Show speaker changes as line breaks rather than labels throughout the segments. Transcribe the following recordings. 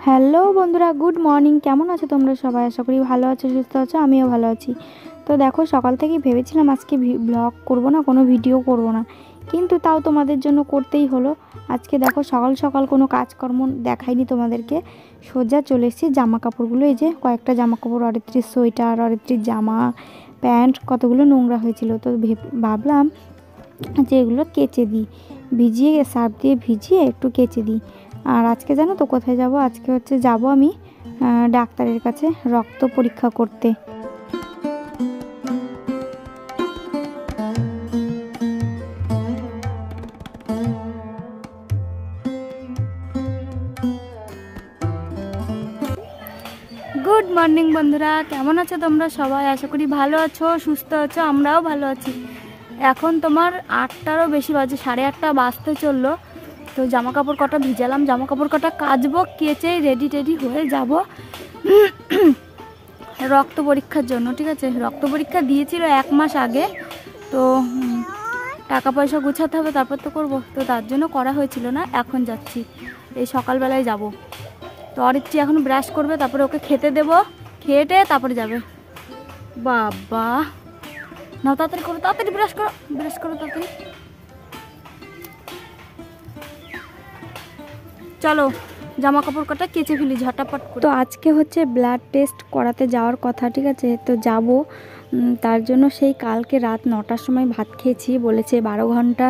Hello বন্ধুরা, good morning. কেমন আছো তোমরা সবাই? আশা করি ভালো আছো, সুস্থ আছো। আমিও ভালো আছি। তো দেখো, সকাল থেকেই ভেবেছিলাম আজকে ব্লগ করব না, কোনো ভিডিও করব না, কিন্তু তাও তোমাদের জন্য করতেই হলো। আজকে দেখো, সকাল সকাল কোনো কাজকর্ম দেখাইনি তোমাদেরকে, সোজা চলে এসেছি জামা কাপড়গুলো। এই যে কয়েকটা জামা কাপড়, অরিত্রীর সোয়েটার, অরিত্রীর জামা প্যান্ট, কতগুলো নোংরা হয়েছিল। তো ভাবলাম যে এগুলো কেচে দিই, ভিজিয়ে সার্ফ দিয়ে ভিজিয়ে একটু কেচে দিই। আর আজকে জানো তো কোথায় যাব? আজকে যাব আমি ডাক্তারের কাছে রক্ত পরীক্ষা করতে। গুড মর্নিং বন্ধুরা, কেমন আছো তোমরা সবাই? আশা করি ভালো আছো, সুস্থ আছো। আমরাও ভালো আছি। এখন তোমার 8টারও বেশি বাজে, 8:30 বাজতে চললো। তো জামা কাপড় কটা ভিজালাম, জামা কাপড় কটা কাচবো, কেচেই রেডি হয়ে যাব রক্ত পরীক্ষার জন্য। ঠিক আছে, রক্ত পরীক্ষা দিয়েছিল 1 মাস আগে। তো টাকা পয়সা গুছাতে হবে, তারপর তো করবো। তো তার জন্য করা হয়েছিল না, এখন যাচ্ছি, এই সকালবেলায় যাব। তো অরিত্রী এখন ব্রাশ করবে, তারপরে ওকে খেতে দেবো, খেয়ে তারপরে যাবে। বাবা, না তাড়াতাড়ি করো, তাড়াতাড়ি ব্রাশ করো, ব্রাশ করো তাড়াতাড়ি। চলো জামা কাপড় কটা কেচে ফেলি ঝটাপট করে। তো আজকে ব্লাড টেস্ট করাতে যাওয়ার কথা। ঠিক আছে, তো যাব। তার জন্য সেই কালকে রাত 9টার সময় ভাত খেয়েছি, বলেছে 12 ঘন্টা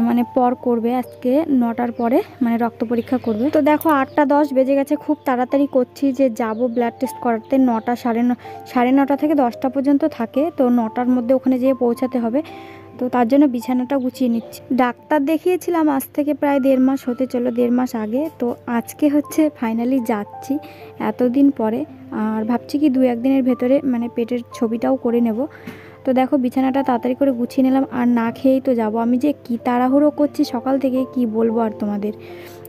মানে পর করবে। আজকে 9টার পরে মানে রক্ত পরীক্ষা করবে। তো দেখো 8টা 10 বেজে গেছে, খুব তাড়াতাড়ি করছি যে যাব ব্লাড টেস্ট করাতে। 9টা সাড়ে 9টা থেকে 10টা পর্যন্ত থাকে। তো 9টার মধ্যে ওখানে যেয়ে পৌঁছাতে হবে। তো তার জন্য বিছানাটা গুছিয়ে নিচ্ছি। ডাক্তার দেখিয়েছিলাম আজ থেকে প্রায় 1.5 মাস হতে চলো, 1.5 মাস আগে। তো আজকে ফাইনালি যাচ্ছি এতদিন পরে। আর ভাবছি কি 2-1 দিনের ভেতরে মানে পেটের ছবিটাও করে নেব। তো দেখো বিছানাটা তাড়াতাড়ি করে গুছিয়ে নিলাম, আর না খেয়েই তো যাব। আমি যে কি তাড়াহুড়ো করছি সকাল থেকে, কি বলবো আর তোমাদের।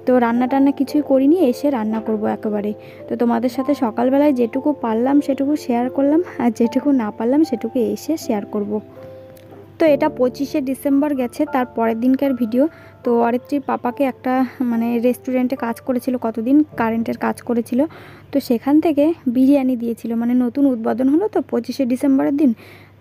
তো রান্না টান্না কিছুই করিনি, এসে রান্না করব একেবারে। তো তোমাদের সাথে সকালবেলায় যেটুকু পারলাম সেটুকু শেয়ার করলাম, আর যেটুকু না পারলাম সেটুকু এসে শেয়ার করব। তো এটা 25শে ডিসেম্বর গেছে, তার পরের দিনকার ভিডিও। তো অরিত্রীর পাপাকে একটা মানে রেস্টুরেন্টে কাজ করেছিল, কতদিন কারেন্টের কাজ করেছিল। তো সেখান থেকে বিরিয়ানি দিয়েছিল, মানে নতুন উদ্বোধন হলো তো 25শে ডিসেম্বরের দিন।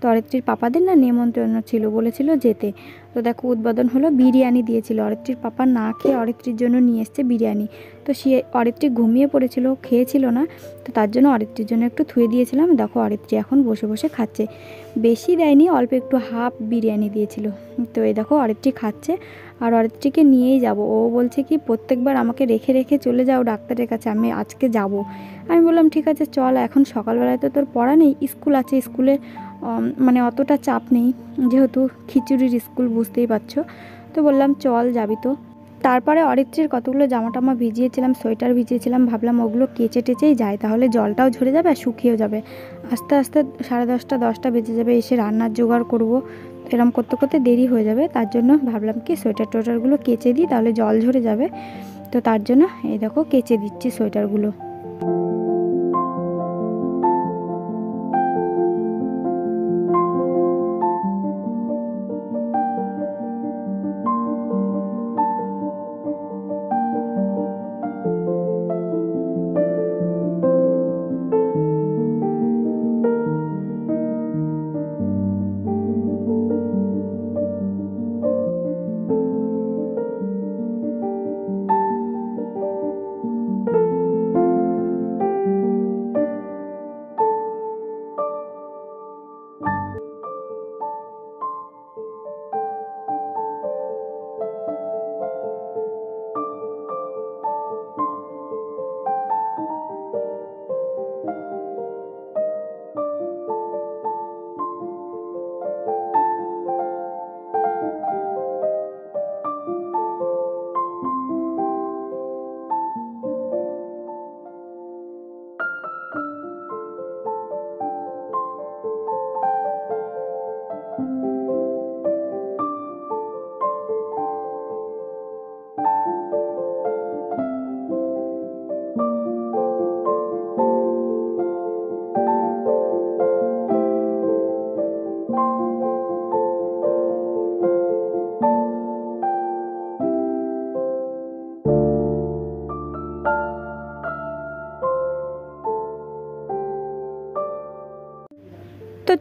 তো অরিত্রীর পাপাদের না নিমন্ত্রণ ছিল, বলেছিল যেতে। তো দেখো উদ্বোধন হলো, বিরিয়ানি দিয়েছিল। অরিত্রীর পাপা না খেয়ে অরিত্রীর জন্য নিয়ে এসছে বিরিয়ানি। তো সে অরিত্রী ঘুমিয়ে পড়েছিল, খেয়েছিল না। তো তার জন্য অরিত্রীর জন্য একটু থুয়ে দিয়েছিলাম। দেখো অরিত্রী এখন বসে বসে খাচ্ছে। বেশি দেয়নি, অল্প একটু হাফ বিরিয়ানি দিয়েছিল। তো এই দেখো অরিত্রী খাচ্ছে, আর অরিত্রীকে নিয়েই যাব। ও বলছে কি প্রত্যেকবার আমাকে রেখে রেখে চলে যাও ডাক্তারের কাছে, আমি আজকে যাব। আমি বললাম ঠিক আছে চল, এখন সকালবেলায় তো তোর পড়া নেই, স্কুল আছে, স্কুলে মানে অতটা চাপ নেই, যেহেতু খিচুড়ির স্কুল, বুঝতেই পারছো। তো বললাম চল, যাবি তো। তারপরে অরিত্রীর কতগুলো জামা টামা ভিজিয়েছিলাম, সোয়েটার ভিজিয়েছিলাম, ভাবলাম ওগুলো কেচে টেচেই যায়, তাহলে জলটাও ঝরে যাবে আর শুকিয়েও যাবে। আস্তে আস্তে 10:30 10টা বেজে যাবে, এসে রান্নার জোগাড় করব। এরম করতে করতে দেরি হয়ে যাবে। তার জন্য ভাবলাম কি সোয়েটার টোয়েটারগুলো কেচে দিই, তাহলে জল ঝরে যাবে। তো তার জন্য এই দেখো কেচে দিচ্ছি সোয়েটারগুলো।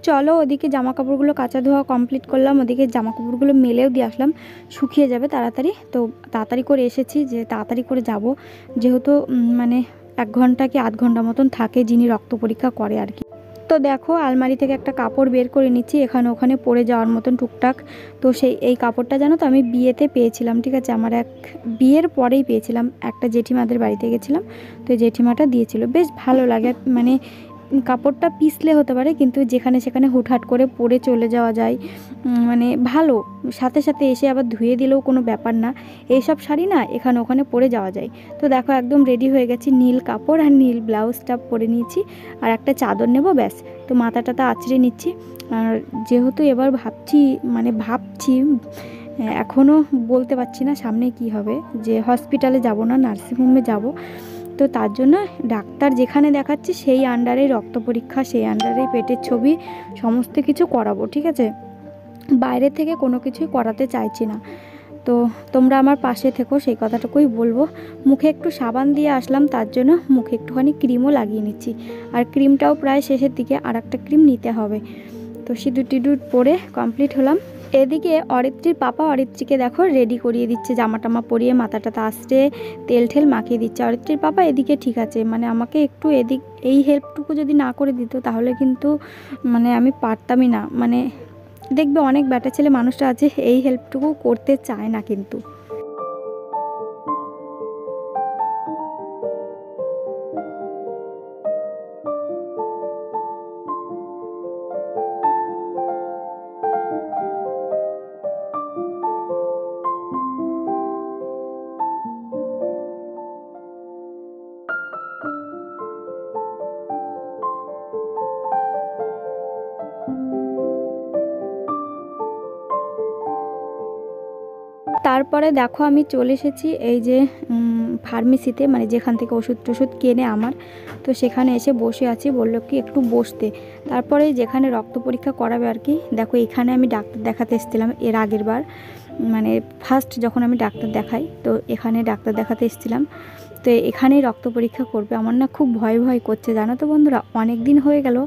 চলো ওদিকে জামা কাপড়গুলো কাচা ধোয়া কমপ্লিট করলাম, ওদিকে জামা কাপড়গুলো মেলেও দিয়ে আসলাম, শুকিয়ে যাবে তাড়াতাড়ি। তো তাড়াতাড়ি করে এসেছি যে তাড়াতাড়ি করে যাব, যেহেতু মানে 1 ঘন্টা কি আধ ঘন্টা মতন থাকে যিনি রক্ত পরীক্ষা করে আর কি। তো দেখো আলমারি থেকে একটা কাপড় বের করে নিচ্ছি, এখানে ওখানে পরে যাওয়ার মতন টুকটাক। তো এই কাপড়টা জানো তো আমি বিয়েতে পেয়েছিলাম, ঠিক আছে, আমার এক বিয়ের পরেই পেয়েছিলাম, একটা জেঠিমাদের বাড়িতে গেছিলাম, তো জেঠিমাটা দিয়েছিল, বেশ ভালো লাগে। মানে কাপড়টা পিছলে হতে পারে, কিন্তু যেখানে সেখানে হুটহাট করে পরে চলে যাওয়া যায়, মানে ভালো, সাথে সাথে এসে আবার ধুয়ে দিলেও কোনো ব্যাপার না। এইসব শাড়ি না এখানে ওখানে পরে যাওয়া যায়। তো দেখো একদম রেডি হয়ে গেছি, নীল কাপড় আর নীল ব্লাউজটা পরে নিয়েছি, আর একটা চাদর নেব ব্যাস। তো মাথাটা আঁচড়ে নিচ্ছি। আর যেহেতু এবার ভাবছি এখনও বলতে পারছি না সামনে কি হবে, যে হসপিটালে যাব না নার্সিংহোমে যাব। তো তার জন্য ডাক্তার যেখানে দেখাচ্ছি সেই আন্ডারেই রক্ত পরীক্ষা, সেই আন্ডারেই পেটের ছবি, সমস্ত কিছু করাবো, ঠিক আছে। বাইরে থেকে কোনো কিছুই করাতে চাইছি না। তো তোমরা আমার পাশে থেকো, সেই কথাটুকুই বলবো। মুখে একটু সাবান দিয়ে আসলাম, তার জন্য মুখে একটুখানি ক্রিমও লাগিয়ে নিচ্ছি, আর ক্রিমটাও প্রায় শেষের দিকে, আর একটা ক্রিম নিতে হবে। তো সিঁদুর টিঁদুর পরে কমপ্লিট হলাম। এদিকে অরিত্রীর পাপা অরিত্রীকে দেখো রেডি করিয়ে দিচ্ছে, জামা টামা পরিয়ে মাথাটা আসতে তেল ঠেল মাখিয়ে দিচ্ছে। অরিত্রীর পাপা এদিকে ঠিক আছে, মানে আমাকে একটু এই হেল্পটুকু যদি না করে দিত তাহলে কিন্তু মানে আমি পারতামই না। মানে দেখবে অনেক ব্যাটা ছেলে মানুষটা আছে এই হেল্পটুকু করতে চায় না কিন্তু। তারপরে দেখো আমি চলে এসেছি এই যে ফার্মেসিতে, মানে যেখান থেকে ওষুধ টষুধ কেনে আমার। তো সেখানে এসে বসে আছি, বললো কি একটু বসতে। তারপরে যেখানে রক্ত পরীক্ষা করাবে আর কি, দেখো এখানে আমি ডাক্তার দেখাতে এসেছিলাম এর আগের বার, মানে ফার্স্ট যখন আমি ডাক্তার দেখাই, তো এখানে ডাক্তার দেখাতে এসেছিলাম। তো এখানেই রক্ত পরীক্ষা করবে। আমার না খুব ভয় ভয় করছে জানো তো বন্ধুরা, অনেক দিন হয়ে গেল,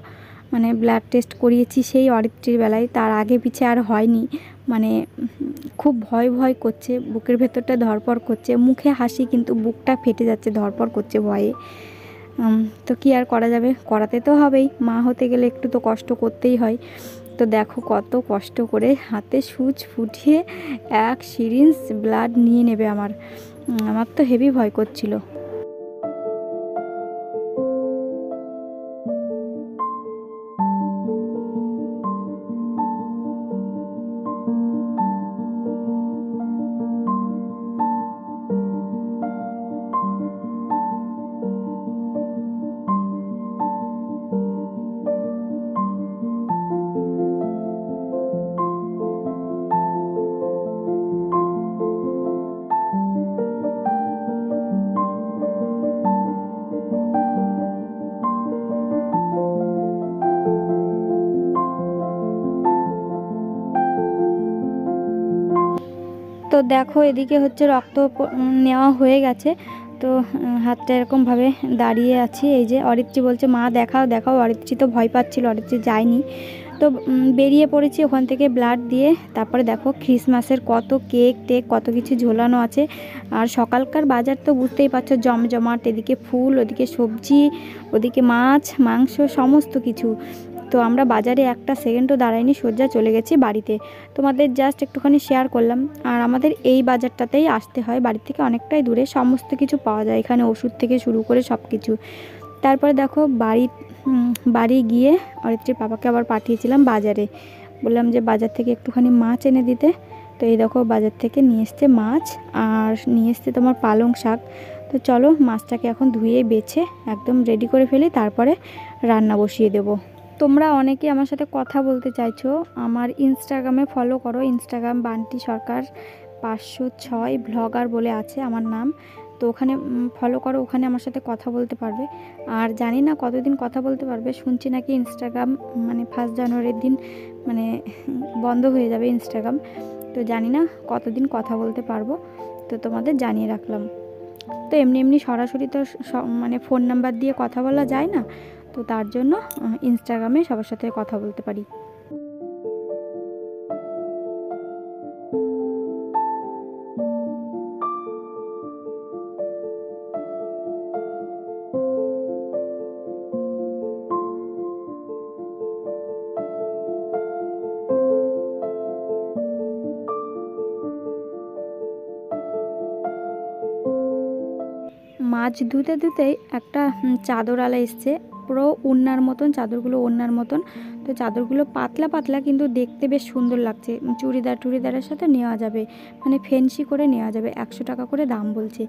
মানে ব্লাড টেস্ট করিয়েছি সেই অরিত্রীর বেলায়, তার আগে পিছে আর হয়নি। মানে খুব ভয় ভয় করছে, বুকের ভেতরটা ধড়পড় করছে, মুখে হাসি কিন্তু বুকটা ফেটে যাচ্ছে, ধড়পড় করছে ভয়ে। তো কি আর করা যাবে, করাতে তো হবেই, মা হতে গেলে একটু তো কষ্ট করতেই হয়। তো দেখো কত কষ্ট করে হাতে সুচ ফুটিয়ে এক সিরিঞ্জ ব্লাড নিয়ে নেবে আমার তো হেভি ভয় করছিল। তো দেখো এদিকে হচ্ছে রক্ত নেওয়া হয়ে গেছে। তো হাতটা এরকমভাবে দাঁড়িয়ে আছি, এই যে অরিত্রী বলছে মা দেখাও দেখাও, অরিত্রী তো ভয় পাচ্ছিল, অরিত্রী যায়নি। তো বেরিয়ে পড়েছি ওখান থেকে ব্লাড দিয়ে। তারপরে দেখো ক্রিসমাসের কত কেক টেক কত কিছু ঝোলানো আছে, আর সকালকার বাজার তো বুঝতেই পারছো জমজমাট, এদিকে ফুল ওদিকে সবজি ওদিকে মাছ মাংস সমস্ত কিছু। তো আমরা বাজারে একটা সেকেন্ডও দাঁড়াইনি, সোজা চলে গেছি বাড়িতে। তোমাদের জাস্ট একটুখানি শেয়ার করলাম। আর আমাদের এই বাজারটাতেই আসতে হয়, বাড়ি থেকে অনেকটাই দূরে, সমস্ত কিছু পাওয়া যায় এখানে, ওষুধ থেকে শুরু করে সব কিছু। তারপরে দেখো বাড়ি গিয়ে অরিত্রীর পাপাকে আবার পাঠিয়েছিলাম বাজারে, বললাম যে বাজার থেকে একটুখানি মাছ এনে দিতে। তো এই দেখো বাজার থেকে নিয়ে এসছে মাছ, আর নিয়ে এসছে তোমার পালং শাক। তো চলো মাছটাকে এখন ধুয়ে বেছে একদম রেডি করে ফেলি, তারপরে রান্না বসিয়ে দেবো। তোমরা অনেকেই আমার সাথে কথা বলতে চাইছো, আমার ইনস্টাগ্রামে ফলো করো, ইনস্টাগ্রাম বান্টি সরকার 506 ব্লগার বলে আছে আমার নাম। তো ওখানে ফলো করো, ওখানে আমার সাথে কথা বলতে পারবে। আর জানি না কতদিন কথা বলতে পারবে, শুনছি নাকি ইনস্টাগ্রাম মানে 1 জানুয়ারির দিন মানে বন্ধ হয়ে যাবে ইনস্টাগ্রাম। তো জানি না কতদিন কথা বলতে পারবো, তো তোমাদের জানিয়ে রাখলাম। তো এমনি এমনি সরাসরি তো মানে ফোন নাম্বার দিয়ে কথা বলা যায় না, তো তো তার জন্য ইনস্টাগ্রামে সবার সাথে কথা বলতে পারি। মাছ ধুতে ধুতেই একটা চাদরওয়ালা এসছে, পুরো ওড়নার মতন, চাদরগুলো ওড়নার মতন। তো চাদরগুলো পাতলা পাতলা কিন্তু দেখতে বেশ সুন্দর লাগছে, টুড়িদারের সাথে নেওয়া যাবে, মানে ফেন্সি করে নেওয়া যাবে, 100 টাকা করে দাম বলছে।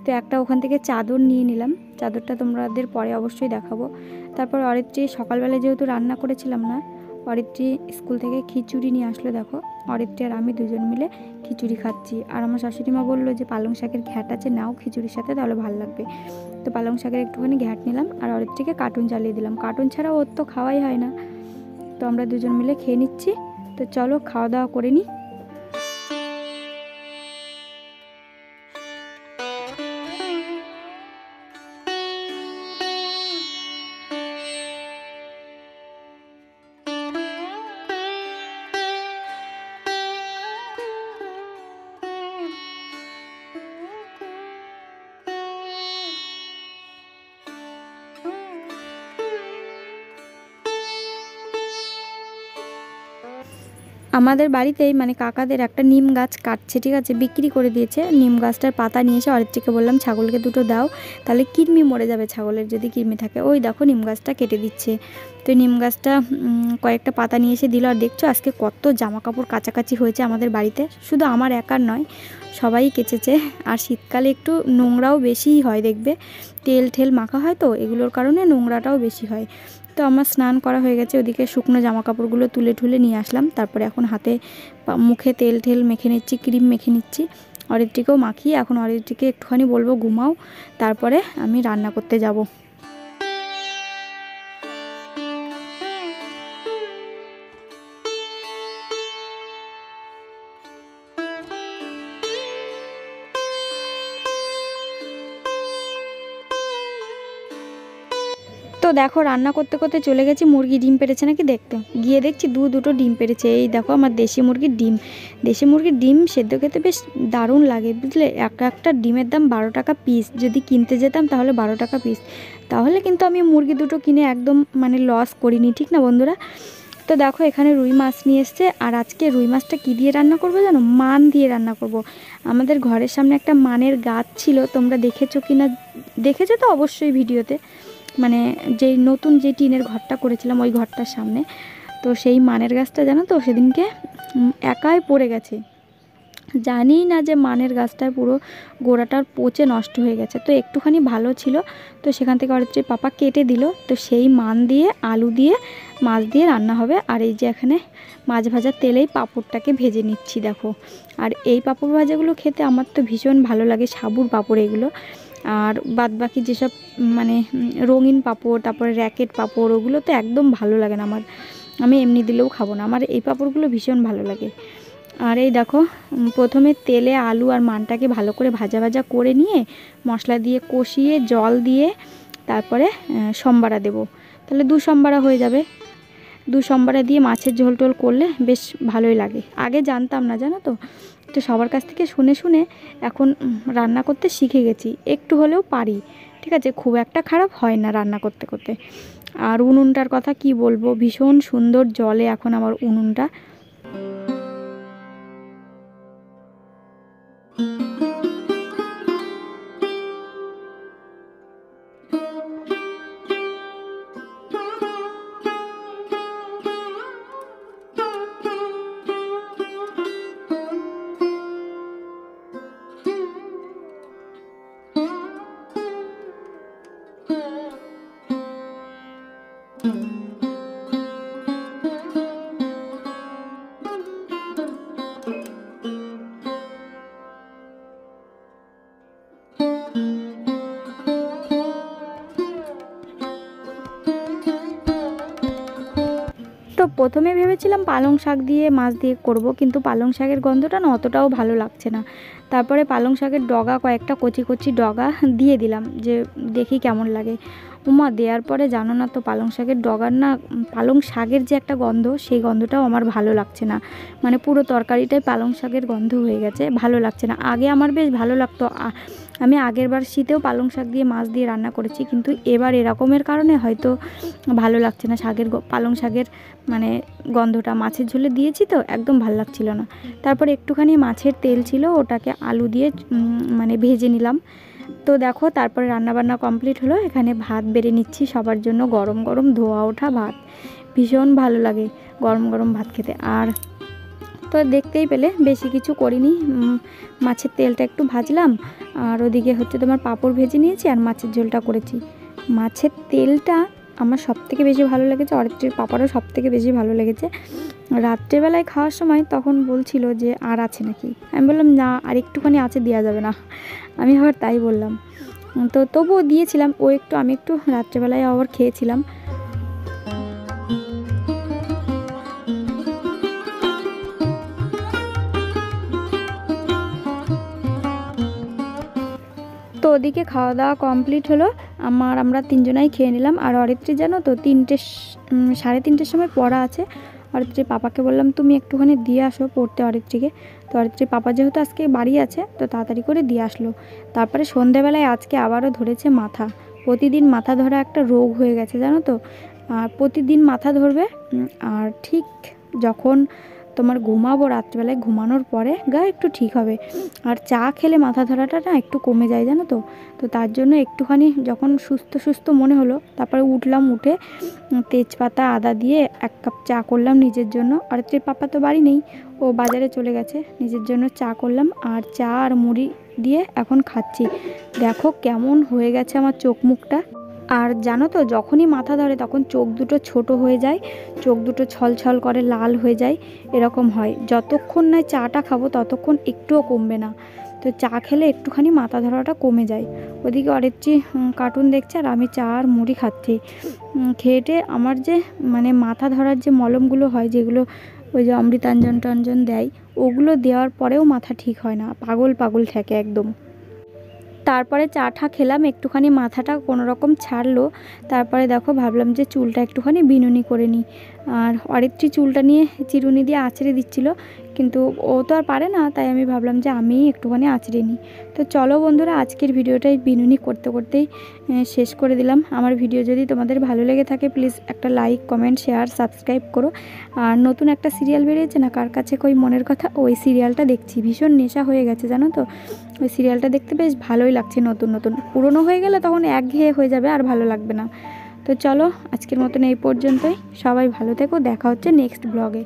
তো একটা ওখান থেকে চাদর নিয়ে নিলাম, চাদরটা তোমাদের পরে অবশ্যই দেখাবো। তারপর অরিত্রী সকালবেলায় যেহেতু রান্না করেছিলাম না, অরিত্রী স্কুল থেকে খিচুড়ি নিয়ে আসলো। দেখো অরিত্রী আর আমি দুজন মিলে খিচুড়ি খাচ্ছি। আর আমার শাশুড়ি মা বললো যে পালং শাকের ঘ্যাট আছে, নাও খিচুড়ির সাথে, তাহলে ভালো লাগবে। তো পালং শাকের একটুখানি ঘ্যাট নিলাম আর অরিত্রীকে কার্টুন চালিয়ে দিলাম। কার্টুন ছাড়া ওর তো খাওয়াই হয় না। তো আমরা দুজন মিলে খেয়ে নিচ্ছি। তো চলো খাওয়া দাওয়া করে নিই। আমাদের বাড়িতেই মানে কাকাদের একটা নিম গাছ কাটছে, ঠিক আছে, বিক্রি করে দিয়েছে। নিম গাছটার পাতা নিয়ে এসে অরিত্রীকে বললাম ছাগলকে দুটো দাও, তাহলে কৃমি মরে যাবে ছাগলের যদি কৃমি থাকে। ওই দেখো নিম গাছটা কেটে দিচ্ছে। তো নিম গাছটা কয়েকটা পাতা নিয়ে এসে দিল। আর দেখছো আজকে কত জামা কাপড় কাচাকাচি হয়েছে আমাদের বাড়িতে, শুধু আমার একার নয়, সবাই কেচেছে। আর শীতকালে একটু নোংরাও বেশিই হয়, দেখবে তেল ঠেল মাখা হয়, তো এগুলোর কারণে নোংরাটাও বেশি হয়। তো আমার স্নান করা হয়ে গেছে, ওদিকে শুকনো জামা কাপড়গুলো তুলে ঠুলে নিয়ে আসলাম। তারপরে এখন হাতে মুখে তেল ঠেল মেখে নিচ্ছি, ক্রিম মেখে নিচ্ছি। অরিত্রীকেও মাখিয়ে এখন অরিত্রীকে একটুখানি বলবো ঘুমাও, তারপরে আমি রান্না করতে যাব। তো দেখো রান্না করতে করতে চলে গেছি মুরগি ডিম পেড়েছে নাকি দেখতে, গিয়ে দেখছি দুটো ডিম পেড়েছে। এই দেখো আমার দেশি মুরগির ডিম। দেশি মুরগির ডিম সেদ্ধ খেতে বেশ দারুণ লাগে, বুঝলে। একটা ডিমের দাম 12 টাকা পিস, যদি কিনতে যেতাম তাহলে 12 টাকা পিস। তাহলে কিন্তু আমি মুরগি দুটো কিনে একদম মানে লস করিনি, ঠিক না বন্ধুরা। তো দেখো এখানে রুই মাছ নিয়ে এসছে। আর আজকে রুই মাছটা কী দিয়ে রান্না করবো জানো? মান দিয়ে রান্না করব। আমাদের ঘরের সামনে একটা মানের গাছ ছিল, তোমরা দেখেছো কি না, দেখেছো তো অবশ্যই ভিডিওতে, মানে যেই নতুন যে টিনের ঘরটা করেছিলাম ওই ঘরটার সামনে। তো সেই মানের গাছটা জানো তো সেদিনকে একাই পড়ে গেছে, জানি না যে মানের গাছটায় পুরো গোড়াটার পচে নষ্ট হয়ে গেছে। তো একটুখানি ভালো ছিল, তো সেখান থেকে অরিত্রীর পাপা কেটে দিল। তো সেই মান দিয়ে আলু দিয়ে মাছ দিয়ে রান্না হবে। আর এই যে এখানে মাছ ভাজার তেলেই পাঁপড়টাকে ভেজে নিচ্ছি, দেখো। আর এই পাঁপড় ভাজাগুলো খেতে আমার তো ভীষণ ভালো লাগে, সাবুর পাঁপড় এগুলো। আর বাদ বাকি যেসব মানে রঙিন পাঁপড়, তারপরে র্যাকেট পাঁপড়, ওগুলো তো একদম ভালো লাগে না আমার, আমি এমনি দিলেও খাবো না। আমার এই পাঁপড়গুলো ভীষণ ভালো লাগে। আর এই দেখো প্রথমে তেলে আলু আর মানটাকে ভালো করে ভাজা ভাজা করে নিয়ে মশলা দিয়ে কষিয়ে জল দিয়ে তারপরে সম্বারা দেব, তাহলে 2 সম্বারা হয়ে যাবে। 2 সম্বারা দিয়ে মাছের ঝোল টোল করলে বেশ ভালোই লাগে। আগে জানতাম না, জানো তো। তো সবার কাছ থেকে শুনে শুনে এখন রান্না করতে শিখে গেছি, একটু হলেও পারি, ঠিক আছে, খুব একটা খারাপ হয় না রান্না করতে করতে। আর উনুনটার কথা কি বলবো, ভীষণ সুন্দর জলে এখন আমার উনুনটা। তো প্রথমে ভেবেছিলাম পালং শাক দিয়ে মাছ দিয়ে করব, কিন্তু পালং শাকের গন্ধটা না অতটাও ভালো লাগছে না। তারপরে পালং শাকের ডগা, কয়েকটা কচি কচি ডগা দিয়ে দিলাম, যে দেখি কেমন লাগে। উমা দেওয়ার পরে জানো না তো পালং শাকের ডগার না, পালং শাকের যে একটা গন্ধ, সেই গন্ধটাও আমার ভালো লাগছে না। মানে পুরো তরকারিটাই পালং শাকের গন্ধ হয়ে গেছে, ভালো লাগছে না। আগে আমার বেশ ভালো লাগতো, আমি আগের বার শীতেও পালং শাক দিয়ে মাছ দিয়ে রান্না করেছি, কিন্তু এবার এরকমের কারণে হয়তো ভালো লাগছে না। পালং শাকের মানে গন্ধটা মাছের ঝোলে দিয়েছি তো একদম ভালো লাগছিল না। তারপর একটুখানি মাছের তেল ছিল, ওটাকে আলু দিয়ে মানে ভেজে নিলাম। তো দেখো তারপরে রান্নাবান্না কমপ্লিট হলো। এখানে ভাত বেড়ে নিচ্ছি সবার জন্য, গরম গরম ধোয়া ওঠা ভাত, ভীষণ ভালো লাগে গরম গরম ভাত খেতে। আর তো দেখতেই পেলে বেশি কিছু করিনি, মাছের তেলটা একটু ভাজলাম, আর ওদিকে হচ্ছে তোমার পাঁপড় ভেজে নিয়েছি, আর মাছের ঝোলটা করেছি। মাছের তেলটা আমার সবথেকে বেশি ভালো লেগেছে, অরিত্রীর পাঁপড়ও সবথেকে বেশি ভালো লেগেছে। রাত্রেবেলায় খাওয়ার সময় তখন বলছিল যে আর আছে নাকি, আমি বললাম না আর একটুখানি আছে, দেওয়া যাবে না, আমি আবার তাই বললাম। তো তবুও দিয়েছিলাম, ও একটু আমি একটু রাত্রেবেলায় আবার খেয়েছিলাম। তো ওদিকে খাওয়া দাওয়া কমপ্লিট হলো, আমরা তিনজনাই খেয়ে নিলাম। আর অরিত্রী জানো তো 3:30 সময় পড়া আছে। অরিত্রীর পাপাকে বললাম তুমি একটুখানি দিয়ে আসো পড়তে অরিত্রীকে। তো অরিত্রীর পাপা যেহেতু আজকে বাড়ি আছে, তো তাড়াতাড়ি করে দিয়ে আসলো। তারপরে সন্ধেবেলায় আজকে আবারও ধরেছে মাথা। প্রতিদিন মাথা ধরা একটা রোগ হয়ে গেছে জানো তো, আর প্রতিদিন মাথা ধরবে। আর ঠিক যখন তোমার ঘুমাবো, রাত্রিবেলায় ঘুমানোর পরে গা একটু ঠিক হবে। আর চা খেলে মাথা ধরাটা না একটু কমে যায় জানো তো। তো তার জন্য একটুখানি যখন সুস্থ সুস্থ মনে হলো, তারপরে উঠলাম, উঠে তেজপাতা আদা দিয়ে 1 কাপ চা করলাম নিজের জন্য। আর পাপা তো বাড়ি নেই, ও বাজারে চলে গেছে, নিজের জন্য চা করলাম। আর চা আর মুড়ি দিয়ে এখন খাচ্ছি। দেখো কেমন হয়ে গেছে আমার চোখ মুখটা। আর জানো তো যখনই মাথা ধরে তখন চোখ দুটো ছোট হয়ে যায়, চোখ দুটো ছলছল করে, লাল হয়ে যায়, এরকম হয়। যতক্ষণ না চাটা খাবো ততক্ষণ একটুও কমবে না। তো চা খেলে একটুখানি মাথা ধরাটা কমে যায়। ওদিকে অরিত্রী কার্টুন দেখছে, আর আমি চা আর মুড়ি খাচ্ছি। খেয়েটে আমার যে মানে মাথা ধরার যে মলমগুলো হয়, যেগুলো ওই যে অমৃতাঞ্জন টঞ্জন দেয়, ওগুলো দেওয়ার পরেও মাথা ঠিক হয় না, পাগল পাগল থাকে একদম। তারপরে চাটা খেলাম, একটুখানি মাথাটা কোনো রকম ছাড়লো। তারপরে দেখো ভাবলাম যে চুলটা একটুখানি বিনুনি করে নিই। আর অরিত্রী চুলটা নিয়ে চিরুনি দিয়ে আঁচড়ে দিচ্ছিল, কিন্তু ও তো আর পারে না, তাই আমি ভাবলাম যে আমিই একটুখানি আঁচড়ে নিই। তো চলো বন্ধুরা, আজকের ভিডিওটাই বিনুনি করতে করতেই শেষ করে দিলাম। আমার ভিডিও যদি তোমাদের ভালো লেগে থাকে প্লিজ একটা লাইক, কমেন্ট, শেয়ার, সাবস্ক্রাইব করো। আর নতুন একটা সিরিয়াল বেরিয়েছে না, কার কাছে কই মনের কথা, ওই সিরিয়ালটা দেখছি, ভীষণ নেশা হয়ে গেছে জানো তো। ওই সিরিয়ালটা দেখতে বেশ ভালোই লাগছে, নতুন নতুন। পুরনো হয়ে গেলে তখন একঘেয়ে হয়ে যাবে, আর ভালো লাগবে না। তো চলো আজকের মতন এই পর্যন্তই, সবাই ভালো থেকো, দেখা হচ্ছে নেক্সট ব্লগে।